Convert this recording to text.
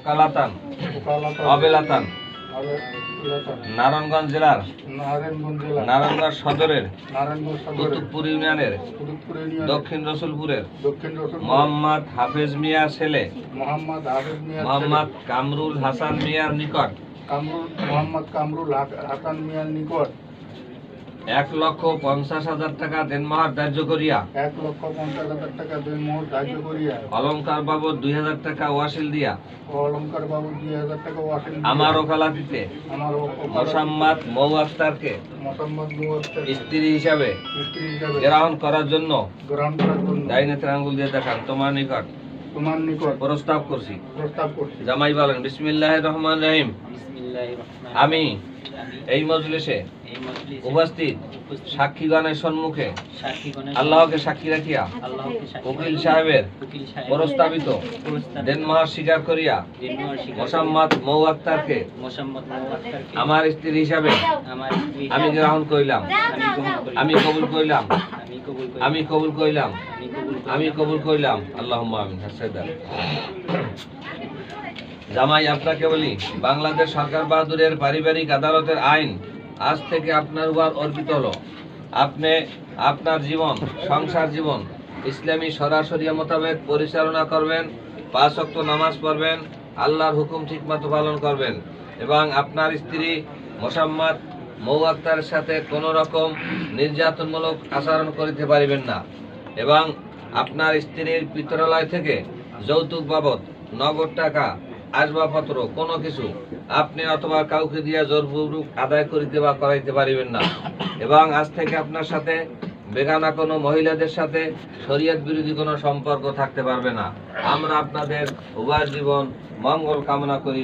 ওকালাতান অবেলাতান নারায়ণগঞ্জ জেলার নারায়ণগঞ্জ সদরের কুতুবপুর ইউনিয়নের দক্ষিণ রসুলপুরের মোহাম্মদ হাফেজ মিয়ার ছেলে মোহাম্মদ কামরুল হাসান মিয়ার নিকট মোহাম্মদ কামরুল হাসান মিয়ার নিকট 1,50,000 টাকা দেনমোহর ধার্য করিয়া 1,50,000 টাকা দেনমোহর ধার্য করিয়া অলংকার বাবদ 2,000 টাকা ওয়াসিল দিয়া অলংকার বাবদ 2,000 টাকা ওয়াসিল আমার ওকালাতিতে মোসাম্মদ মৌ আক্তারকে স্ত্রী হিসাবে গ্রহণ করার জন্য ডাইনেতে আঙ্গুল দিয়ে দেখান তোমার নিকট প্রস্তাব করছি। জামাই বলেন বিসমিল্লাহির রহমানির রহিম। আমি এই মজলিসে উপস্থিত সাক্ষীগণের সম্মুখে আল্লাহকে সাক্ষী রাখিয়া উকিল সাহেবের প্রস্তাবিত দেনমোহর স্বীকার করিয়া মোসাম্মদ মৌ আক্তারকে আমার স্ত্রী হিসাবে আমি গ্রহণ করিলাম। আমি কবুল করিলাম। আমি কবুল করিলাম। আমি কবুল করিলাম। আল্লাহুম্মা আমিন। জামাই আপনাকে বলি, বাংলাদেশ সরকার বাহাদুরের পারিবারিক আদালতের আইন আজ থেকে আপনার উপর অর্পিত হলো। আপনি আপনার জীবন, সংসার জীবন ইসলামী শরিয়া মোতাবেক পরিচালনা করবেন, 5 ওয়াক্ত নামাজ পড়বেন, আল্লাহর হুকুম ঠিকমতো পালন করবেন এবং আপনার স্ত্রী মোসাম্মদ মৌ আক্তারের সাথে কোনো রকম নির্যাতনমূলক আচরণ করিতে পারিবেন না এবং আপনার স্ত্রীর পিত্রালয় থেকে যৌতুক বাবদ নগদ টাকা, আসবাবপত্র কোনো কিছু আপনি অথবা কাউকে দিয়ে জোরপূর্বক আদায় করিতে বা করাইতে পারিবেন না এবং আজ থেকে আপনার সাথে বেগানা কোনো মহিলাদের সাথে শরীয়ত বিরোধী কোনো সম্পর্ক থাকতে পারবে না। আমরা আপনাদের উভয় জীবন মঙ্গল কামনা করি।